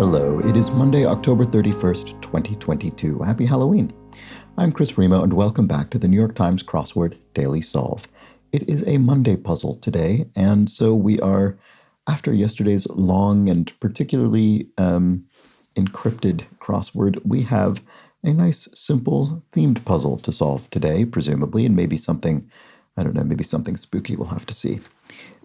Hello, it is Monday, October 31st, 2022. Happy Halloween. I'm Chris Remo, and welcome back to the New York Times Crossword Daily Solve. It is a Monday puzzle today, and so we are, after yesterday's long and particularly encrypted crossword, we have a nice, simple, themed puzzle to solve today, presumably, and maybe something, I don't know, maybe something spooky. We'll have to see.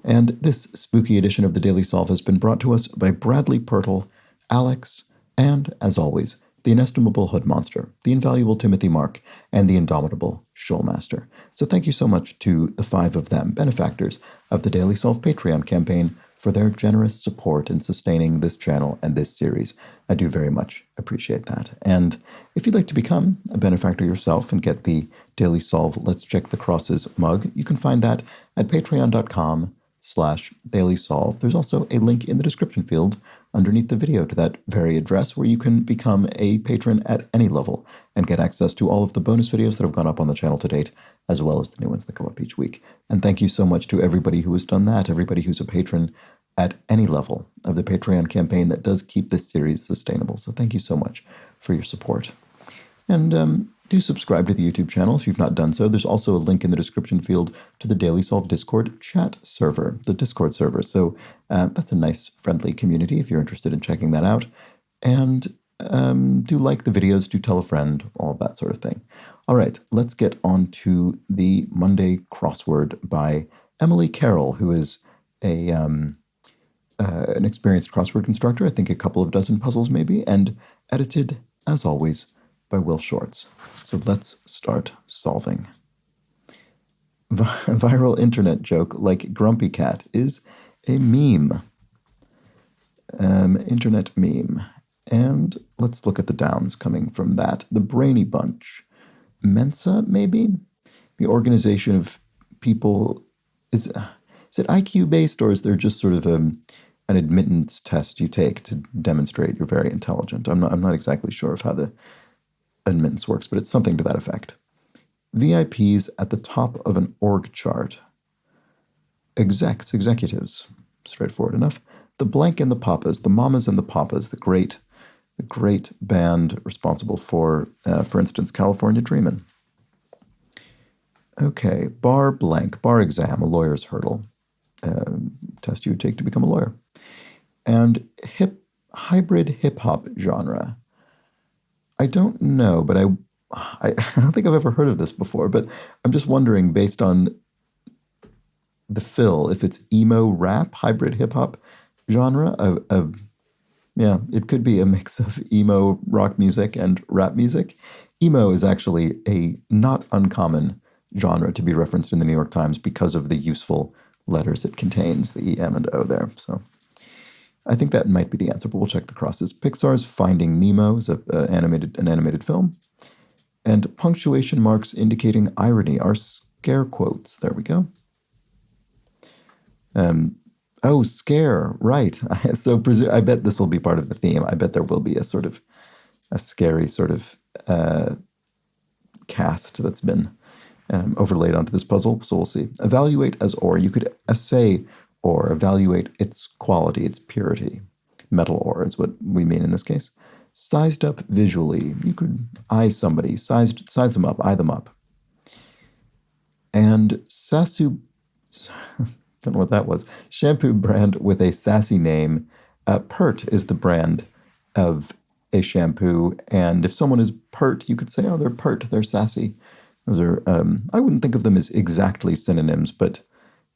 And this spooky edition of the Daily Solve has been brought to us by Bradley Pirtle, Alex, and, as always, the inestimable Hood Monster, the invaluable Timothy Mark, and the indomitable Shoalmaster. So thank you so much to the five of them, benefactors of the Daily Solve Patreon campaign, for their generous support in sustaining this channel and this series. I do very much appreciate that. And if you'd like to become a benefactor yourself and get the Daily Solve Let's Check the Crosses mug, you can find that at patreon.com/dailysolve. There's also a link in the description field underneath the video to that very address where you can become a patron at any level and get access to all of the bonus videos that have gone up on the channel to date, as well as the new ones that come up each week. And thank you so much to everybody who has done that, everybody who's a patron at any level of the Patreon campaign that does keep this series sustainable. So thank you so much for your support. And do subscribe to the YouTube channel if you've not done so. There's also a link in the description field to the Daily Solve Discord chat server, the Discord server. So that's a nice, friendly community if you're interested in checking that out. And do like the videos, do tell a friend, all of that sort of thing. All right, let's get on to the Monday crossword by Emily Carroll, who is an experienced crossword constructor, I think a couple of dozen puzzles maybe, and edited, as always, by Will Shorts. So let's start solving. Viral internet joke like Grumpy Cat is a meme. Internet meme. And let's look at the downs coming from that. The Brainy Bunch. Mensa, maybe? The organization of people. Is it IQ-based, or is there just sort of an admittance test you take to demonstrate you're very intelligent? I'm not exactly sure of how the admittance works, but it's something to that effect. VIPs at the top of an org chart. Executives. Straightforward enough. The Blank and the Papas, the Mamas and the Papas, the great band responsible for instance, California Dreamin'. Okay, bar blank, bar exam, a lawyer's hurdle. Test you would take to become a lawyer. And hybrid hip-hop genre. I don't know, but I don't think I've ever heard of this before, but I'm just wondering, based on the fill, if it's emo rap, hybrid hip-hop genre. Yeah, it could be a mix of emo rock music and rap music. Emo is actually a not uncommon genre to be referenced in the New York Times because of the useful letters it contains, the E, M, and O there. So I think that might be the answer, but we'll check the crosses. Pixar's Finding Nemo is an animated film. And punctuation marks indicating irony are scare quotes. There we go. Oh, scare, right. So I bet this will be part of the theme. I bet there will be a scary sort of cast that's been overlaid onto this puzzle. So we'll see. Evaluate as or. You could assay or evaluate its quality, its purity. Metal ore is what we mean in this case. Sized up visually. You could eye somebody, size them up, eye them up. And Sasu, don't know what that was. Shampoo brand with a sassy name. Pert is the brand of a shampoo. And if someone is pert, you could say, oh, they're pert, they're sassy. Those are, I wouldn't think of them as exactly synonyms, but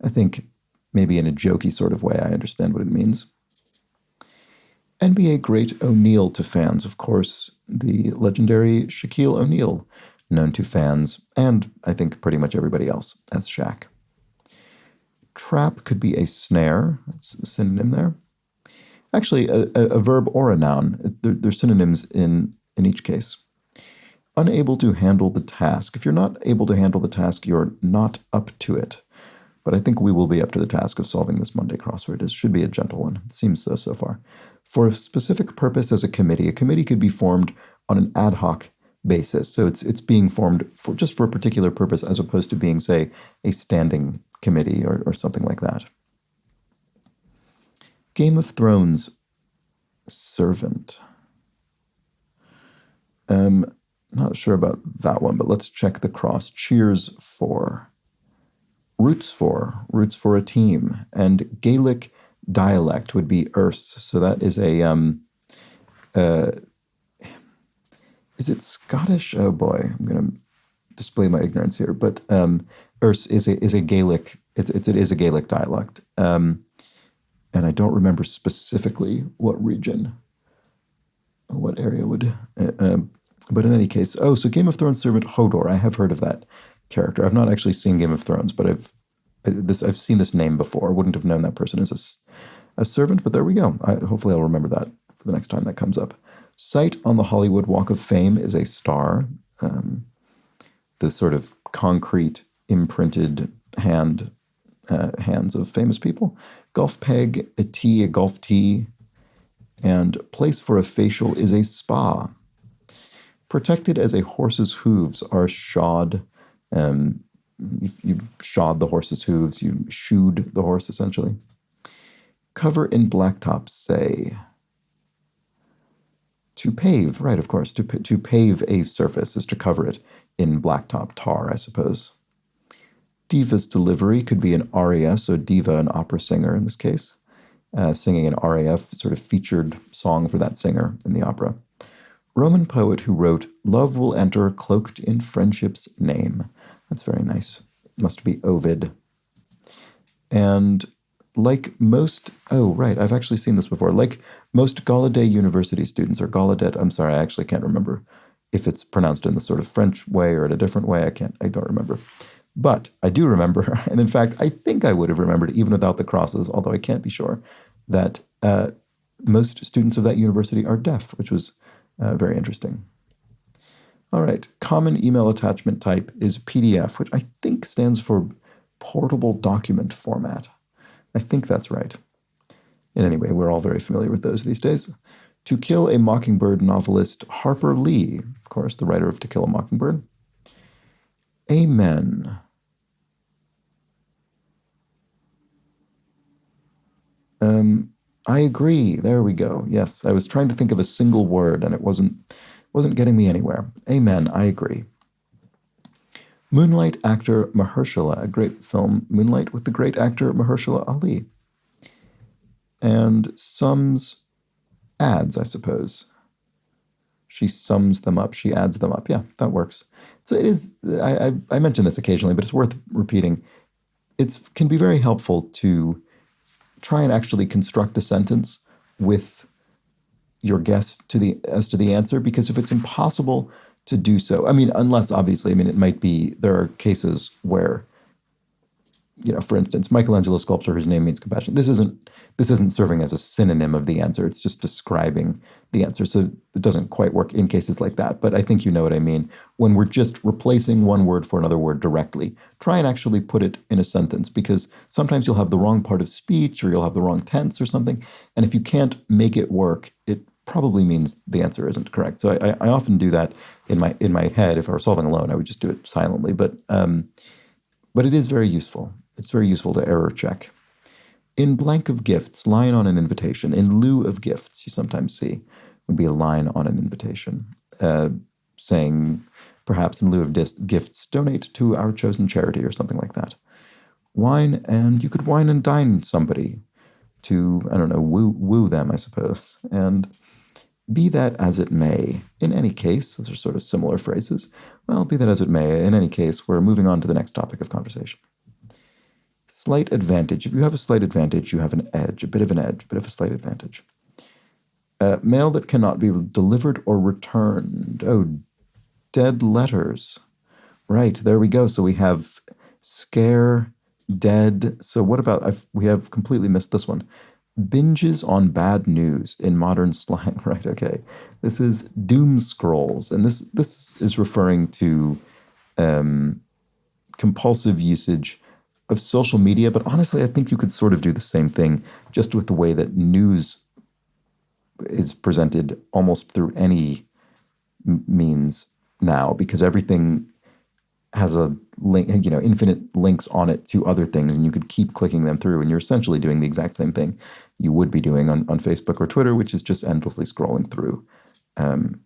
I think maybe in a jokey sort of way, I understand what it means. NBA great O'Neal to fans, of course, the legendary Shaquille O'Neal, known to fans, and I think pretty much everybody else, as Shaq. Trap could be a snare, that's a synonym there. Actually, a verb or a noun, they're synonyms in each case. Unable to handle the task. If you're not able to handle the task, you're not up to it. But I think we will be up to the task of solving this Monday crossword. It should be a gentle one. It seems so far. For a specific purpose as a committee could be formed on an ad hoc basis. So it's being formed just for a particular purpose as opposed to being, say, a standing committee or something like that. Game of Thrones servant. Not sure about that one, but let's check the cross. Cheers for. Roots for a team. And Gaelic dialect would be Erse. So that is a, is it Scottish? Oh boy, I'm going to display my ignorance here. But Erse is a Gaelic, it is a Gaelic dialect. And I don't remember specifically what region, what area would, but in any case, so Game of Thrones servant Hodor, I have heard of that character. I've not actually seen Game of Thrones, but I've seen this name before. Wouldn't have known that person as a servant, but there we go. Hopefully I'll remember that for the next time that comes up. Sight on the Hollywood Walk of Fame is a star. The sort of concrete imprinted hands of famous people. Golf peg, a tee, a golf tee, and place for a facial is a spa. Protected as a horse's hooves are shod. You shod the horse's hooves, you shoed the horse, essentially. Cover in blacktop, say. To pave, right, of course. To pave a surface is to cover it in blacktop tar, I suppose. Diva's delivery could be an aria, so diva, an opera singer in this case, singing an aria, sort of featured song for that singer in the opera. Roman poet who wrote, "Love will enter cloaked in friendship's name." That's very nice. Must be Ovid. And like most, oh, right, I've actually seen this before. Like most Gallaudet University students, or Gallaudet, I'm sorry, I actually can't remember if it's pronounced in the sort of French way or in a different way. I don't remember. But I do remember, and in fact, I think I would have remembered even without the crosses, although I can't be sure, that most students of that university are deaf, which was very interesting. All right, common email attachment type is PDF, which I think stands for portable document format. I think that's right. In any way, we're all very familiar with those these days. To Kill a Mockingbird novelist Harper Lee, of course, the writer of To Kill a Mockingbird. Amen. I agree. There we go. Yes, I was trying to think of a single word, and it wasn't getting me anywhere. Amen. I agree. Moonlight actor Mahershala, a great film, Moonlight, with the great actor Mahershala Ali. And sums adds, I suppose. She sums them up. She adds them up. Yeah, that works. So it is. I mention this occasionally, but it's worth repeating. It can be very helpful to try and actually construct a sentence with your guess as to the answer, because if it's impossible to do so, I mean, unless obviously, I mean, it might be, there are cases where, you know, for instance, Michelangelo's sculpture, His Name Means Compassion. This isn't serving as a synonym of the answer. It's just describing the answer. So it doesn't quite work in cases like that. But I think you know what I mean. When we're just replacing one word for another word directly, try and actually put it in a sentence, because sometimes you'll have the wrong part of speech or you'll have the wrong tense or something. And if you can't make it work, it probably means the answer isn't correct. So I often do that in my head. If I were solving alone, I would just do it silently. But it is very useful. It's very useful to error check. In blank of gifts, line on an invitation. In lieu of gifts, you sometimes see, would be a line on an invitation saying, perhaps in lieu of gifts, donate to our chosen charity or something like that. Wine, and you could wine and dine somebody to, I don't know, woo them, I suppose. And be that as it may, in any case, those are sort of similar phrases. Well, be that as it may, in any case, we're moving on to the next topic of conversation. Slight advantage. If you have a slight advantage, you have an edge, a bit of an edge, a bit of a slight advantage. Mail that cannot be delivered or returned. Oh, dead letters. Right, there we go. So we have scare, dead. So what about, we have completely missed this one. Binges on bad news in modern slang. Right, okay. This is doom scrolls. And this is referring to compulsive usage of social media, but honestly, I think you could sort of do the same thing just with the way that news is presented almost through any means now, because everything has a link, infinite links on it to other things, and you could keep clicking them through, and you're essentially doing the exact same thing you would be doing on Facebook or Twitter, which is just endlessly scrolling through an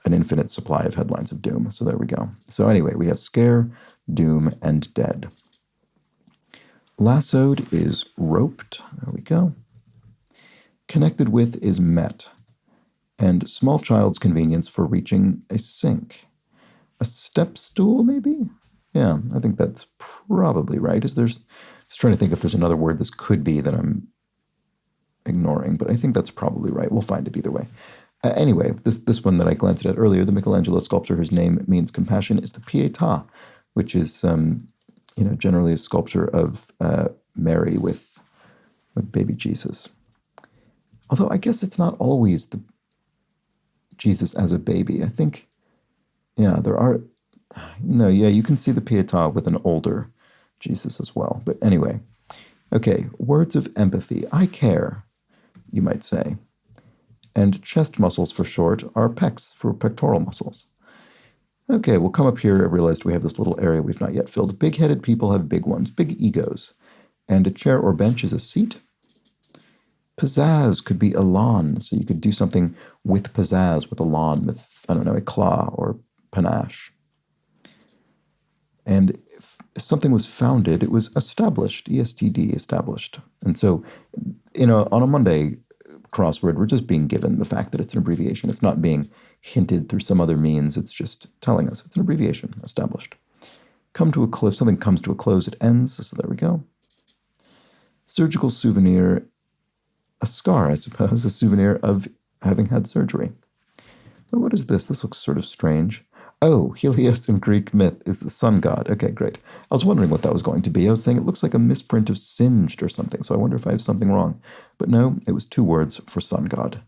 infinite supply of headlines of doom. So there we go. So anyway, we have scare, doom, and dead. Lassoed is roped. There we go. Connected with is met. And small child's convenience for reaching a sink. A step stool, maybe? Yeah, I think that's probably right. Just trying to think if there's another word this could be that I'm ignoring, but I think that's probably right. We'll find it either way. Anyway, this one that I glanced at earlier, the Michelangelo sculpture whose name means compassion, is the Pietà, which is generally a sculpture of Mary with baby Jesus. Although I guess it's not always the Jesus as a baby. I think, there are, you can see the Pietà with an older Jesus as well. But anyway, okay, words of empathy. I care, you might say. And chest muscles for short are pecs for pectoral muscles. Okay, we'll come up here. I realized we have this little area we've not yet filled. Big-headed people have big ones, big egos. And a chair or bench is a seat. Pizzazz could be elan, so you could do something with pizzazz, with elan, with, éclat or panache. And if something was founded, it was established, ESTD, established. And so, on a Monday crossword, we're just being given the fact that it's an abbreviation. It's not being hinted through some other means. It's just telling us it's an abbreviation, established. Come to a close, something comes to a close, it ends, so there we go. Surgical souvenir, a scar, I suppose, a souvenir of having had surgery. But what is this? This looks sort of strange. Oh, Helios in Greek myth is the sun god. Okay, great. I was wondering what that was going to be. I was saying it looks like a misprint of singed or something, so I wonder if I have something wrong. But no, it was 2 words for sun god.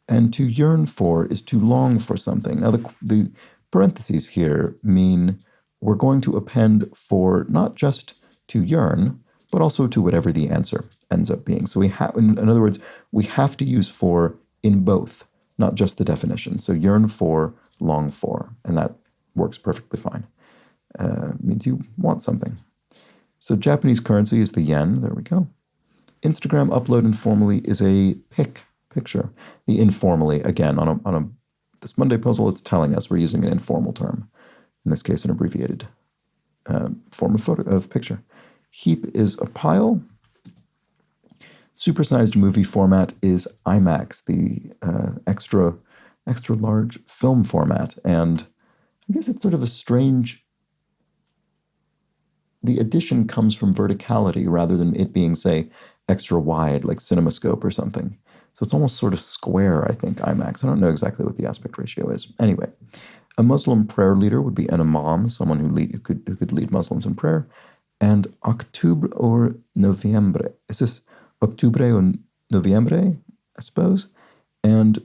And to yearn for is to long for something. Now, the parentheses here mean we're going to append for not just to yearn, but also to whatever the answer ends up being. So we have, in other words, we have to use for in both, not just the definition. So yearn for, long for, and that works perfectly fine. Means you want something. So Japanese currency is the yen. There we go. Instagram upload informally is a picture. The informally, again, on this Monday puzzle, it's telling us we're using an informal term. In this case, an abbreviated form of picture. Heap is a pile. Supersized movie format is IMAX, the extra large film format. And I guess it's sort of a strange... The addition comes from verticality rather than it being, say, extra wide, like CinemaScope or something. So it's almost sort of square, I think, IMAX. I don't know exactly what the aspect ratio is. Anyway, a Muslim prayer leader would be an imam, someone who could lead Muslims in prayer. And Octubre or Noviembre. Is this Octubre or Noviembre, I suppose? And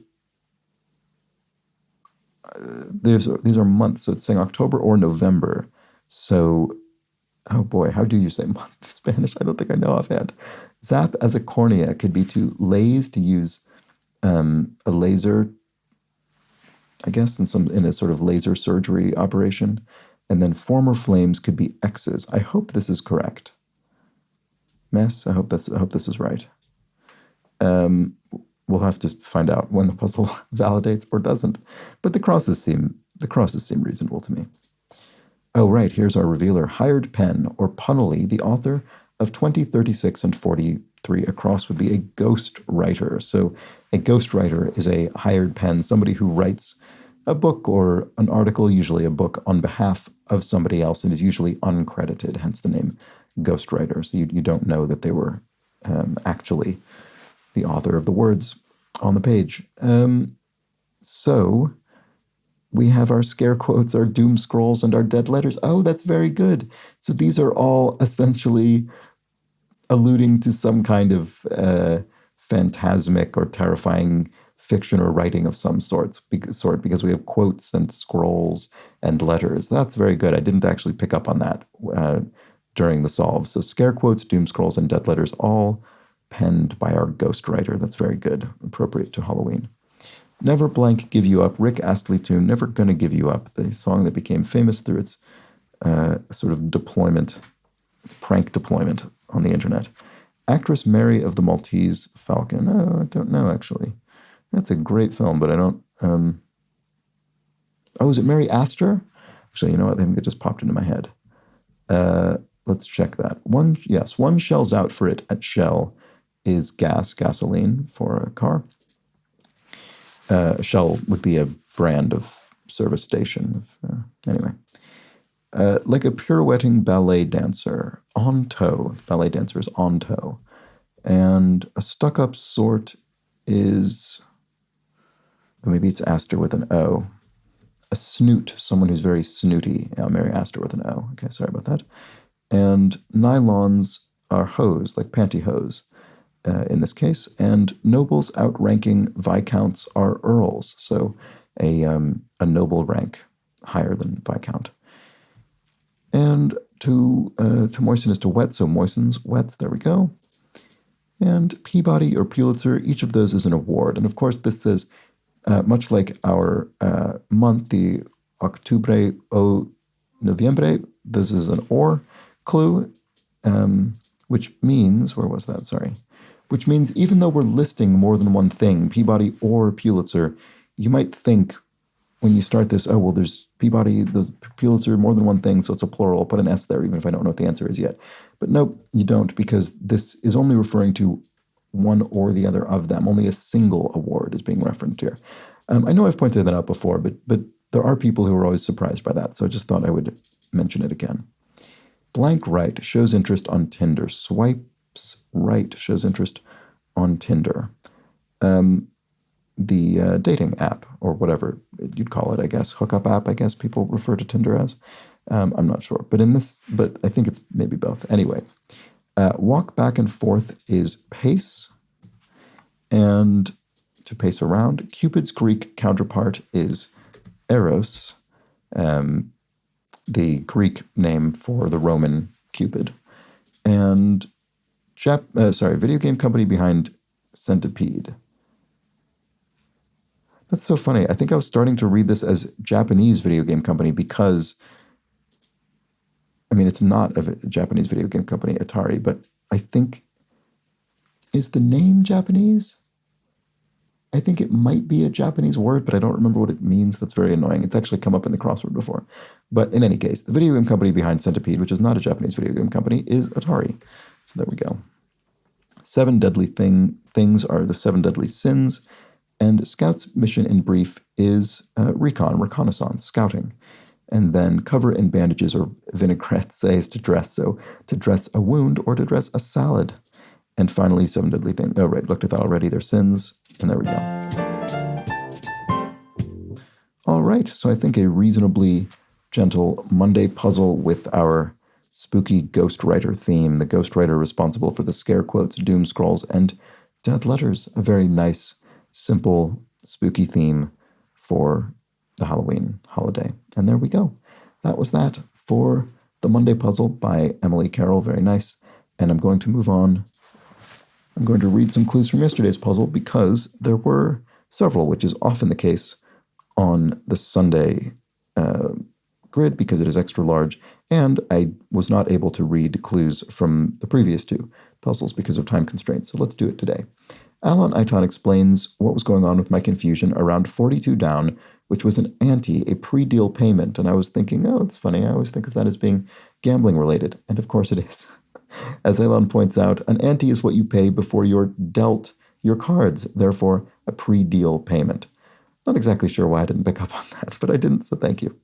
these are months, so it's saying October or November. So, oh boy, how do you say month in Spanish? I don't think I know offhand. Zap as a cornea could be to laze, to use a laser, I guess, in a sort of laser surgery operation. And then former flames could be X's. I hope this is correct. Mess, I hope this is right. We'll have to find out when the puzzle validates or doesn't. But the crosses seem reasonable to me. Oh, right, here's our revealer. Hired pen, or Punnelly, the author of 20, 36, and 43. A cross would be a ghost writer. So a ghost writer is a hired pen, somebody who writes a book or an article, usually a book, on behalf of somebody else, and is usually uncredited, hence the name ghostwriter. So you don't know that they were actually the author of the words on the page. So we have our scare quotes, our doom scrolls, and our dead letters. Oh, that's very good. So these are all essentially alluding to some kind of phantasmic or terrifying fiction or writing of some sort, because we have quotes and scrolls and letters. That's very good. I didn't actually pick up on that during the solve. So scare quotes, doom scrolls, and dead letters, all penned by our ghostwriter. That's very good. Appropriate to Halloween. Never Blank Give You Up, Rick Astley tune, Never Gonna Give You Up, the song that became famous through its sort of deployment, prank deployment on the internet. Actress Mary of the Maltese Falcon. Oh, I don't know, actually. That's a great film, but I don't... Oh, is it Mary Astor? Actually, you know what? I think it just popped into my head. Let's check that. One shells out for it at Shell is gasoline for a car. Shell would be a brand of service station. Anyway. Like a pirouetting ballet dancer, on toe. Ballet dancer is on toe. And a stuck-up sort is... Or maybe it's Astor with an O. A snoot, someone who's very snooty. Mary Astor with an O. Okay, sorry about that. And nylons are hose, like pantyhose in this case. And nobles outranking viscounts are earls. So a noble rank higher than viscount. And to moisten is to wet, so moistens, wets, there we go. And Peabody or Pulitzer, each of those is an award. And of course, this says, much like our month, the Octubre o Noviembre, this is an or clue, which means, where was that? Sorry. Which means even though we're listing more than one thing, Peabody or Pulitzer, you might think when you start this, oh, well, there's Peabody, the Pulitzer, more than one thing, so it's a plural. I'll put an S there, even if I don't know what the answer is yet. But nope, you don't, because this is only referring to one or the other of them. Only a single award is being referenced here. I know I've pointed that out before, but there are people who are always surprised by that, so I just thought I would mention it again. Blank right shows interest on Tinder. Swipes right shows interest on Tinder. The dating app, or whatever you'd call it, I guess. Hookup app, I guess people refer to Tinder as. I'm not sure. But I think it's maybe both. Anyway, walk back and forth is pace. And to pace around, Cupid's Greek counterpart is eros, the Greek name for the Roman Cupid. And video game company behind Centipede. That's so funny. I think I was starting to read this as Japanese video game company because, I mean, it's not a Japanese video game company, Atari, but I think, is the name Japanese? I think it might be a Japanese word, but I don't remember what it means. That's very annoying. It's actually come up in the crossword before. But in any case, the video game company behind Centipede, which is not a Japanese video game company, is Atari. So there we go. 7 deadly things are the 7 deadly sins. And Scout's mission in brief is reconnaissance, scouting. And then cover in bandages or vinaigrette says to dress. So to dress a wound or to dress a salad. And finally, 7 deadly things. Oh, right, looked at that already. They're sins. And there we go. All right, so I think a reasonably gentle Monday puzzle with our spooky ghostwriter theme. The ghostwriter responsible for the scare quotes, doom scrolls, and dead letters. A very nice, simple, spooky theme for the Halloween holiday. And there we go. That was that for the Monday Puzzle by Emily Carroll. Very nice. And I'm going to move on. I'm going to read some clues from yesterday's puzzle because there were several, which is often the case on the Sunday grid because it is extra large. And I was not able to read clues from the previous 2 puzzles because of time constraints. So let's do it today. Alan Aiton explains what was going on with my confusion around 42 down, which was an ante, a pre-deal payment. And I was thinking, oh, it's funny. I always think of that as being gambling related. And of course it is. As Alan points out, an ante is what you pay before you're dealt your cards, therefore a pre-deal payment. Not exactly sure why I didn't pick up on that, but I didn't, so thank you.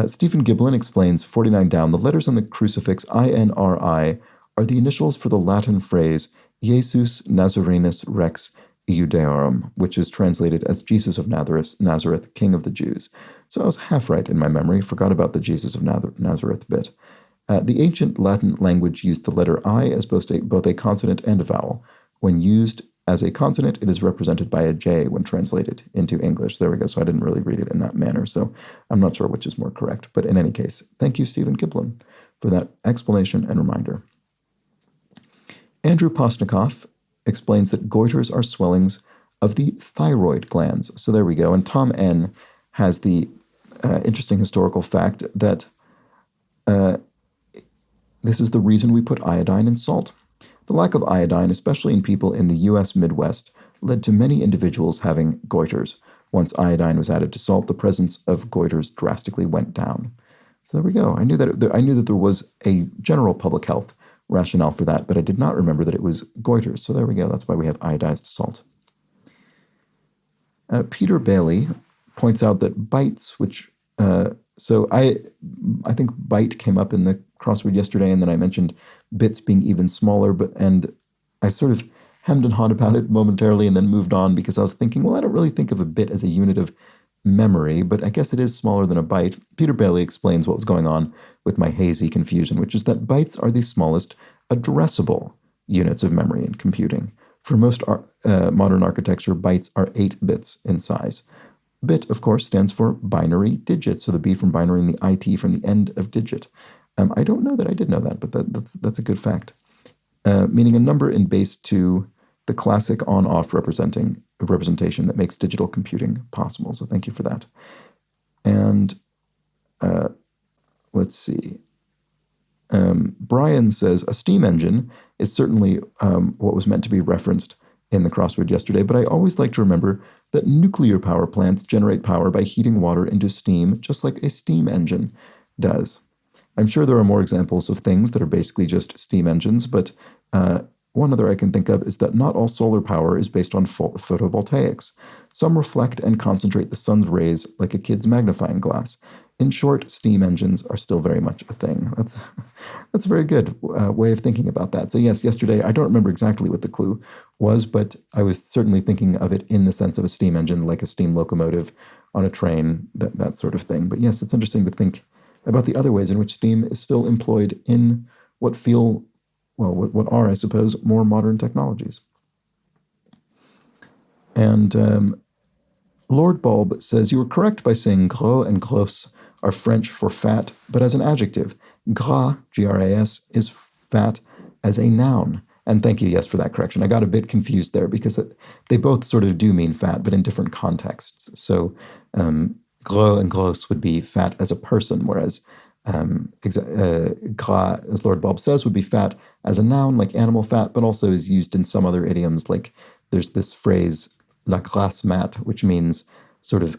Stephen Giblin explains 49 down. The letters on the crucifix INRI are the initials for the Latin phrase Jesus Nazarenus Rex Iudeorum, which is translated as Jesus of Nazareth, King of the Jews. So I was half right in my memory, forgot about the Jesus of Nazareth bit. The ancient Latin language used the letter I as both a consonant and a vowel. When used as a consonant, it is represented by a J when translated into English. There we go. So I didn't really read it in that manner. So I'm not sure which is more correct. But in any case, thank you, Stephen Giblin, for that explanation and reminder. Andrew Postnikoff explains that goiters are swellings of the thyroid glands. So there we go. And Tom N. has the interesting historical fact that This is the reason we put iodine in salt. The lack of iodine, especially in people in the U.S. Midwest, led to many individuals having goiters. Once iodine was added to salt, the presence of goiters drastically went down. So there we go. I knew that there was a general public health rationale for that, but I did not remember that it was goiters. So there we go. That's why we have iodized salt. Peter Bailey points out that bites, which so I think bite came up in the crossword yesterday, and then I mentioned bits being even smaller, and I sort of hemmed and hawed about it momentarily and then moved on because I was thinking, well, I don't really think of a bit as a unit of memory, but I guess it is smaller than a byte. Peter Bailey explains what was going on with my hazy confusion, which is that bytes are the smallest addressable units of memory in computing. For most modern architecture, bytes are 8 bits in size. Bit, of course, stands for binary digit, so the B from binary and the IT from the end of digit. I don't know that I did know that, but that's a good fact. Meaning a number in base 2, the classic on-off representation that makes digital computing possible. So thank you for that. And let's see. Brian says, a steam engine is certainly what was meant to be referenced in the crossword yesterday, but I always like to remember that nuclear power plants generate power by heating water into steam, just like a steam engine does. I'm sure there are more examples of things that are basically just steam engines, but one other I can think of is that not all solar power is based on photovoltaics. Some reflect and concentrate the sun's rays like a kid's magnifying glass. In short, steam engines are still very much a thing. That's a very good way of thinking about that. So yes, yesterday, I don't remember exactly what the clue was, but I was certainly thinking of it in the sense of a steam engine, like a steam locomotive on a train, that sort of thing. But yes, it's interesting to think about the other ways in which steam is still employed in what are, I suppose, more modern technologies. And Lord Bulb says, you were correct by saying gros and grosse are French for fat, but as an adjective. Gras, G-R-A-S, is fat as a noun. And thank you, yes, for that correction. I got a bit confused there because they both sort of do mean fat, but in different contexts. So gros and grosse would be fat as a person, whereas gras, as Lord Bulb says, would be fat as a noun, like animal fat, but also is used in some other idioms. Like there's this phrase, la grasse mat, which means sort of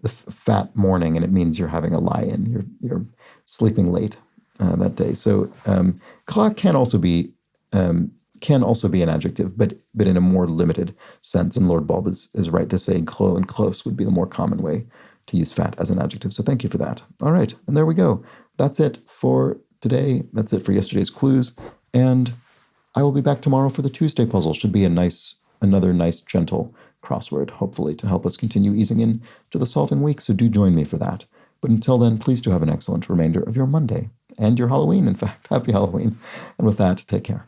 the fat morning, and it means you're having a lie-in, you're sleeping late that day. So gras can also be an adjective, but in a more limited sense. And Lord Bulb is right to say gros and grosse would be the more common way to use fat as an adjective. So thank you for that. All right, and there we go. That's it for today. That's it for yesterday's clues. And I will be back tomorrow for the Tuesday puzzle. Should be another nice, gentle crossword, hopefully, to help us continue easing in to the solving week. So do join me for that. But until then, please do have an excellent remainder of your Monday and your Halloween, in fact. Happy Halloween. And with that, take care.